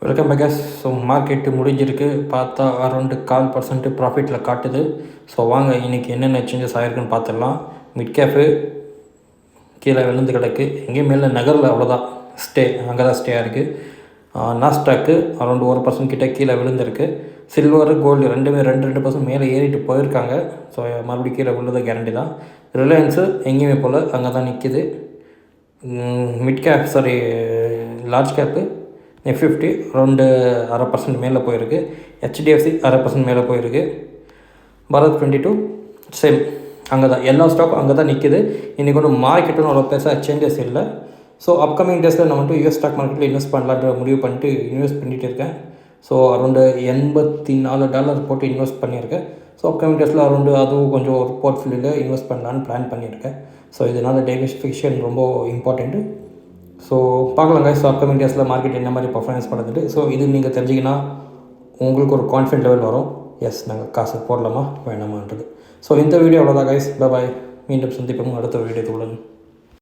Welcome back. So market முடிஞ்சிருக்கு. பார்த்தா around 1/4% ப்ராஃபிட்டில் காட்டுது. ஸோ வாங்க இன்றைக்கி என்னென்ன சேஞ்சஸ் ஆகிருக்குன்னு பார்த்துடலாம். மிட் கேஃபு கீழே விழுந்து கிடக்கு, எங்கேயும் மேலே நகரில், அவ்வளோதான் அங்கே தான் ஸ்டே ஆகிருக்கு. நாஸ்டாக்கு அரௌண்டு 1% கிட்டே கீழே விழுந்திருக்கு. சில்வரு கோல்டு ரெண்டுமே 2% மேலே ஏறிட்டு போயிருக்காங்க. ஸோ மறுபடியும் கீழே விழுறது கேரண்டி தான். ரிலையன்ஸு எங்கேயுமே போல் அங்கே தான் நிற்கிது. Mid cap large gap F50 around 1/2% மேலே போயிருக்கு. HDFC 1/2% மேலே போயிருக்கு. பாரத் 22 சேம் அங்கே தான், எல்லா ஸ்டாக்கும் அங்கே தான் நிற்கிது. இன்றைக்கி ஒன்றும் மார்க்கெட்டுன்னு அவ்வளோ பெருசாக சேஞ்சஸ் இல்லை. ஸோ அப்கமிங் டேஸில் நான் வந்துட்டு US ஸ்டாக் மார்க்கெட்டில் இன்வெஸ்ட் பண்ணலான்ற முடிவு பண்ணிட்டு இன்வெஸ்ட் பண்ணிகிட்டு இருக்கேன். ஸோ அரௌண்டு $84 போட்டு இன்வெஸ்ட் பண்ணியிருக்கேன். ஸோ அப்கமிங் டேஸில் அரௌண்டு அதுவும் கொஞ்சம் ஒரு போர்ட்ஃபோலியோவில் இன்வெஸ்ட் பண்ணலான்னு பிளான் பண்ணியிருக்கேன். ஸோ இதனால் டைவர்சிஃபிகேஷன் ரொம்ப இம்பார்ட்டண்ட்டு. ஸோ பார்க்கலாங்க. ஸோ அப்கமிங் டேஸில் மார்க்கெட் என்ன மாதிரி பர்ஃபார்மன்ஸ் பண்ணுறது. ஸோ இது நீங்கள் தெரிஞ்சிங்கன்னா உங்களுக்கு ஒரு கான்ஃபிடென்ட் லெவல் வரும். எஸ், நாங்கள் காசு போடலாமா வேணாமான்றது. ஸோ இந்த வீடியோ அவ்வளோதான் கைஸ். பாய். மீண்டும் சந்திப்போம் அடுத்த வீடியோத்துடன்.